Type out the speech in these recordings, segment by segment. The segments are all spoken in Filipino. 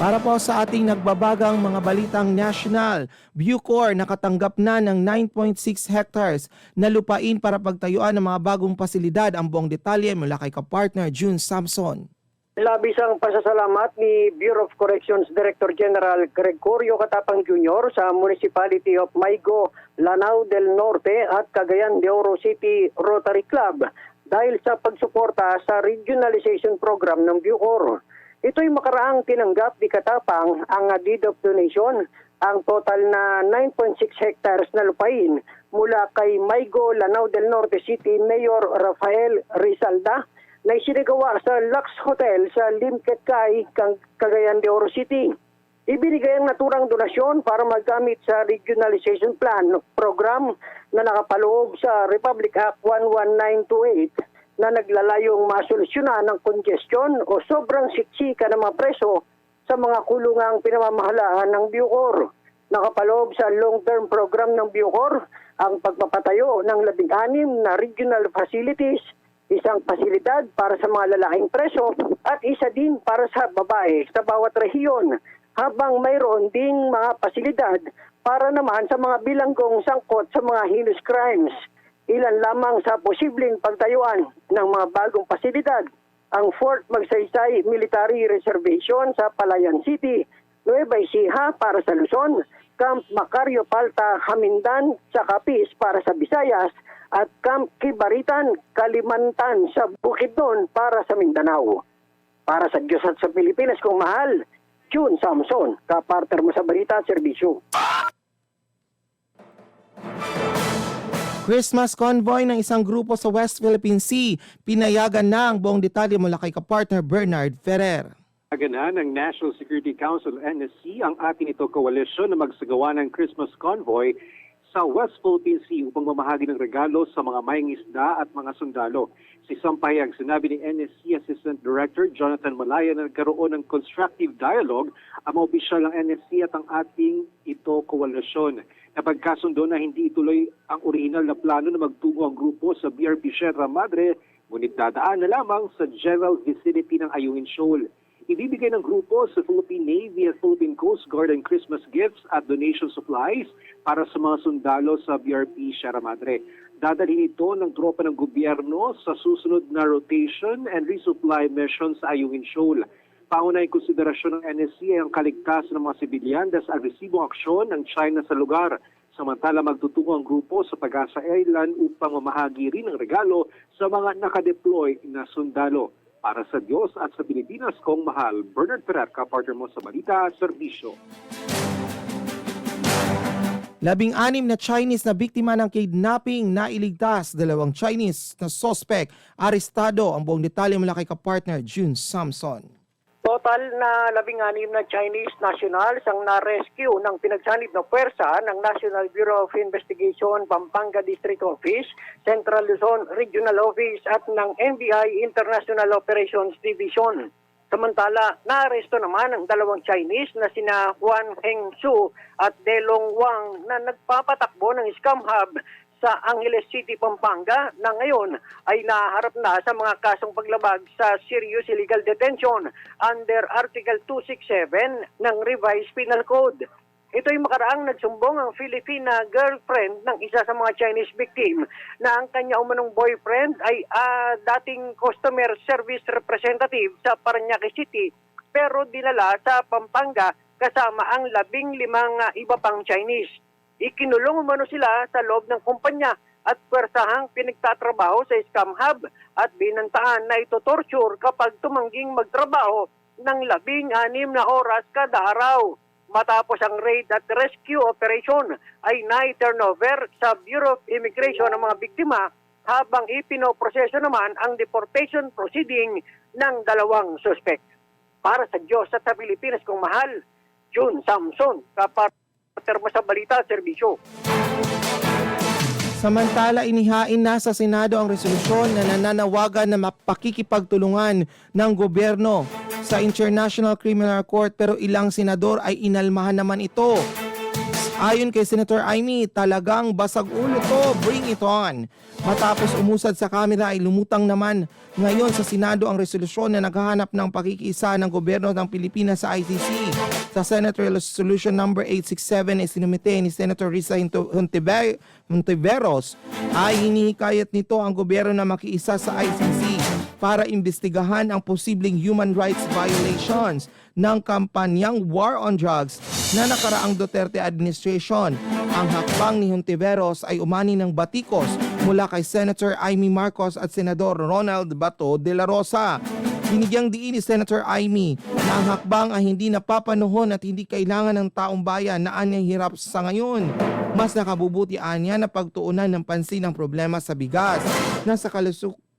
Para po sa ating nagbabagang mga balitang national, Bucor nakatanggap na ng 9.6 hectares na lupain para pagtayuan ng mga bagong pasilidad. Ang buong detalye mula kay kapartner June Samson. Labis ang pasasalamat ni Bureau of Corrections Director General Gregorio Catapang Jr. sa Municipality of Maygo, Lanao del Norte at Cagayan de Oro City Rotary Club dahil sa pagsuporta sa regionalization program ng Bucor. Ito'y makaraang tinanggap ni Katapang ang deed of donation, ang total na 9.6 hectares na lupain mula kay Maygo, Lanao del Norte City Mayor Rafael Rizalda na isinagawa sa Lux Hotel sa Limquetcay, Cagayan de Oro City. Ibinigay ang naturang donasyon para magamit sa Regionalization Plan program na nakapaloob sa Republic Act 11928 na naglalayong masolusyonan ng congestion o sobrang siksika ng mga preso sa mga kulungang pinamamahalaan ng Bucor. Nakapaloob sa long-term program ng Bucor ang pagpapatayo ng 16 na regional facilities, isang pasilidad para sa mga lalaking preso at isa din para sa babae sa bawat rehiyon, habang mayroon ding mga pasilidad para naman sa mga bilanggong sangkot sa mga heinous crimes. Ilan lamang sa posibleng pagtayuan ng mga bagong pasilidad: ang Fort Magsaysay Military Reservation sa Palayan City, Nueva Ecija para sa Luzon, Camp Macario Palta, Hamindan sa Capiz para sa Visayas, at Camp Kibaritan, Kalimantan sa Bukidnon para sa Mindanao. Para sa Diyos at sa Pilipinas kong mahal, June Samson, kapartner mo sa Balita at Serbisyo. Christmas convoy ng isang grupo sa West Philippine Sea. Pinayagan na ang buong detalye mula kay kapartner Bernard Ferrer. Pinayagan ng National Security Council NSC ang ating ito koalisyon na magsagawa ng Christmas convoy sa West Philippine Sea upang mamahagi ng regalo sa mga mangingisda at mga sundalo. Sa isang pahayag, sinabi ni NSC Assistant Director Jonathan Malaya na nagkaroon ng constructive dialogue ang mga opisyal ng NSC at ang ating ito koalisyon. Napagkasundo na hindi ituloy ang orihinal na plano na magtungo ang grupo sa BRP Sierra Madre, ngunit dadaan na lamang sa general vicinity ng Ayungin Shoal. Ibibigay ng grupo sa Philippine Navy at Philippine Coast Guard ang Christmas gifts at donation supplies para sa mga sundalo sa BRP Sierra Madre. Dadalhin ito ng tropa ng gobyerno sa susunod na rotation and resupply mission sa Ayungin Shoal. Pangunahing konsiderasyon ng NSC ay ang kaligtasan ng mga sibilyan dahil sa agresibong aksyon ng China sa lugar. Samantala, magtutungo ang grupo sa Pag-asa Island upang mamahagi rin ng regalo sa mga nakadeploy na sundalo. Para sa Diyos at sa Pilipinas kong mahal, Bernard Ferrer, kapartner mo sa Balita Serbisyo. 16 na Chinese na biktima ng kidnapping na iligtas. 2 Chinese na suspect arestado. Ang buong detalye mula kay kapartner June Samson. Total na 16 na Chinese nationals ang na-rescue ng pinagsanib na puwersa ng National Bureau of Investigation, Pampanga District Office, Central Luzon Regional Office at ng NBI International Operations Division. Samantala, naaresto naman ang 2 Chinese na sina Juan Hengsu at Delong Wang na nagpapatakbo ng scam hub sa Angeles City, Pampanga na ngayon ay naharap na sa mga kasong paglabag sa serious illegal detention under Article 267 ng Revised Penal Code. Ito'y makaraang nagsumbong ang Filipina girlfriend ng isa sa mga Chinese victim na ang kanya umanong boyfriend ay dating customer service representative sa Parañaque City pero dinala sa Pampanga kasama ang 15 iba pang Chinese. Ikinulong umano sila sa loob ng kumpanya at puwersahang pinagtatrabaho sa scam hub at binantaan na ito torture kapag tumangging magtrabaho ng 16 na oras kada araw. Matapos ang raid at rescue operation ay nai-turnover sa Bureau of Immigration ang mga biktima habang ipinoproseso naman ang deportation proceeding ng 2 suspect. Para sa Diyos at sa Pilipinas kong mahal, June Samson, kapartner mo sa Balita at Serbisyo. Samantala, inihain na sa Senado ang resolusyon na nananawagan na mapakikipagtulungan ng gobyerno sa International Criminal Court pero ilang senador ay inalmahan naman ito. Ayon kay Senator Amy, talagang basag ulo to, bring it on. Matapos umusad sa kamera ay lumutang naman ngayon sa Senado ang resolusyon na naghahanap ng pakikiisa ng gobyerno ng Pilipinas sa ICC. Sa Senate Resolution number 867 ay sinumite ni Senator Risa Hontiveros ay hinihikayat nito ang gobyerno na makiisa sa ICC para imbestigahan ang posibleng human rights violations ng kampanyang War on Drugs na nakaraang Duterte administration. Ang hakbang ni Hontiveros ay umani ng batikos mula kay Senator Amy Marcos at Senador Ronald Bato de la Rosa. Binigyang diin ni Senator Amy na ang hakbang ay hindi napapanahon at hindi kailangan ng taong bayan na anyang hirap sa ngayon. Mas nakabubuti anya na pagtuunan ng pansin ang problema sa bigas na sa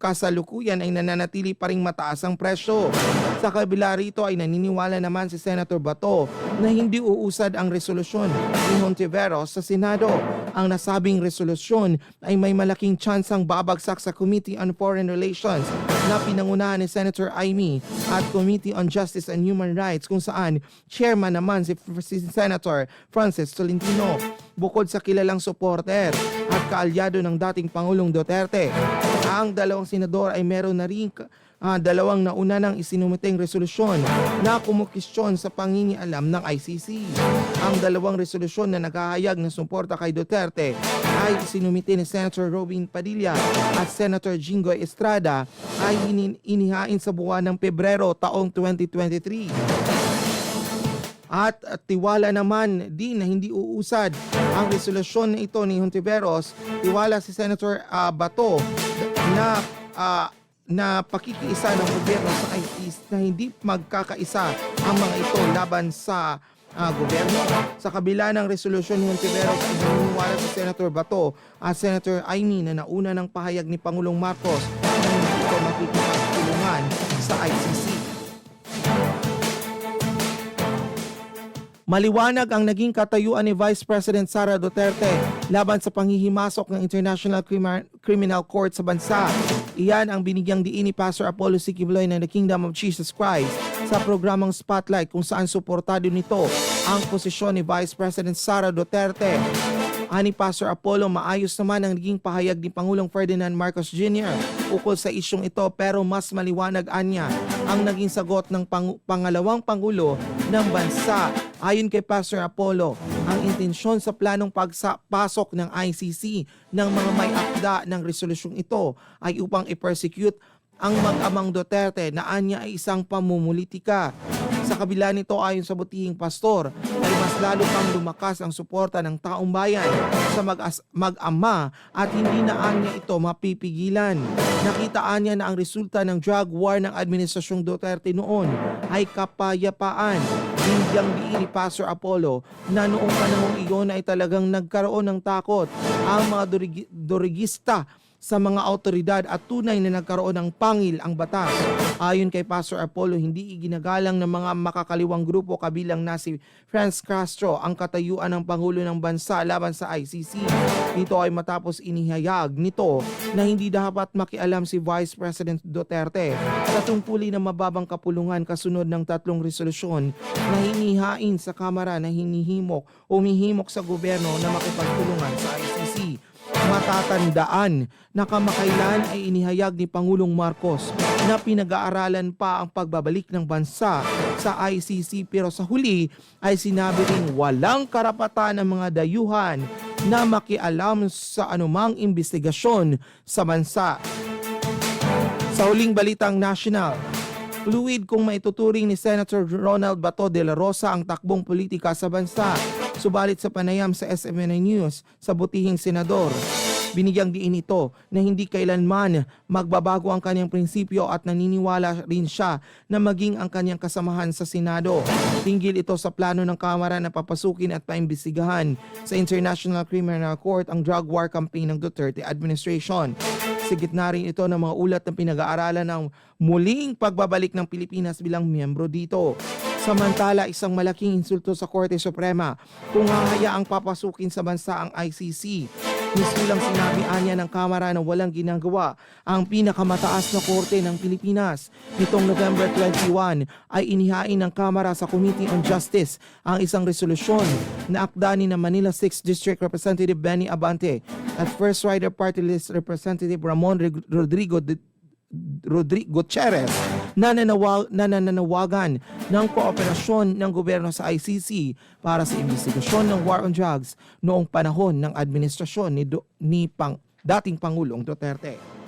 kasalukuyan ay nananatili pa ring mataas ang presyo. Sa kabila rito ay naniniwala naman si Senator Bato na hindi uusad ang resolusyon ni Hontiveros sa Senado. Ang nasabing resolusyon ay may malaking tsansang babagsak sa Committee on Foreign Relations na pinangunahan ni Senator Amy at Committee on Justice and Human Rights kung saan chairman naman si Senator Francis Tolentino. Bukod sa kilalang supporter at kaalyado ng dating Pangulong Duterte, ang dalawang senador ay meron na rin dalawang nauna ng isinumiteng resolusyon na kumukisyon sa pangingialam ng ICC. Ang dalawang resolusyon na naghahayag ng suporta kay Duterte ay isinumite ni Senator Robin Padilla at Senator Jinggoy Estrada ay inihain sa buwan ng Pebrero taong 2023. At tiwala naman din na hindi uusad ang resolusyon na ito ni Hontiveros. Tiwala si Senator Bato na pakikiisa ng gobyerno sa ICC na hindi magkakaisa ang mga ito laban sa gobyerno. Sa kabila ng resolusyon ni Hontiveros, naniniwala si Senator Bato at Senator Amy na nauna ng pahayag ni Pangulong Marcos na hindi ito makikipagtulungan sa ICC. Maliwanag ang naging katayuan ni Vice President Sara Duterte laban sa panghihimasok ng International Criminal Court sa bansa. Iyan ang binigyang diin ni Pastor Apollo C. Quibloy ng The Kingdom of Jesus Christ sa programang Spotlight kung saan suportado nito ang posisyon ni Vice President Sara Duterte. Ani Pastor Apollo, maayos naman ang naging pahayag ni Pangulong Ferdinand Marcos Jr. ukol sa isyong ito pero mas maliwanag anya ang naging sagot ng pangalawang Pangulo ng bansa. Ayon kay Pastor Apollo, ang intensyon sa planong pagpasok ng ICC ng mga may akda ng resolusyong ito ay upang i-persecute ang mag-amang Duterte na anya ay isang pamumulitika. Sa kabila nito, ayon sa butihing pastor, ay mas lalo pang lumakas ang suporta ng taong bayan sa mag-ama at hindi na anya ito mapipigilan. Nakitaan niya na ang resulta ng drug war ng Administrasyong Duterte noon ay kapayapaan. Binigyang diin ni Pastor Apollo na noong panahong iyon ay talagang nagkaroon ng takot ang mga durigista sa mga autoridad at tunay na nagkaroon ng pangil ang batas. Ayon kay Pastor Apollo, hindi iginagalang ng mga makakaliwang grupo kabilang na si Franz Castro ang katayuan ng Pangulo ng Bansa laban sa ICC. Dito ay matapos inihayag nito na hindi dapat makialam si Vice President Duterte sa tungkulin ng mababang kapulungan kasunod ng 3 resolusyon na hinihain sa Kamara na humihimok sa gobyerno na makipagtulungan sa ICC. Matatandaan na kamakailan ay inihayag ni Pangulong Marcos na pinag-aaralan pa ang pagbabalik ng bansa sa ICC pero sa huli ay sinabi ring walang karapatan ng mga dayuhan na makialam sa anumang investigasyon sa bansa. Sa huling balitang national, fluid kung maituturing ni Senator Ronald Bato de la Rosa ang takbong politika sa bansa. Subalit sa panayam sa SMNI News sa butihing senador, binigyang diin ito na hindi kailanman magbabago ang kanyang prinsipyo at naniniwala rin siya na maging ang kanyang kasamahan sa Senado. Tinggil ito sa plano ng Kamara na papasukin at paimbestigahan sa International Criminal Court ang drug war campaign ng Duterte administration. Sa gitna rin ito ng mga ulat na pinag-aaralan ng muling pagbabalik ng Pilipinas bilang miyembro dito. Samantala, isang malaking insulto sa Korte Suprema kung hahayaang papasukin sa bansa ang ICC. Misulang sinabi anya ng Kamara na walang ginagawa ang pinakamataas na korte ng Pilipinas. Nitong November 21 ay inihain ng Kamara sa Committee on Justice ang isang resolusyon na akda ni na Manila 6th District Representative Benny Abante at First Rider Party List Representative Ramon Rodrigo Gutierrez na nananawagan ng kooperasyon ng gobyerno sa ICC para sa investigasyon ng war on drugs noong panahon ng administrasyon ni dating Pangulong Duterte.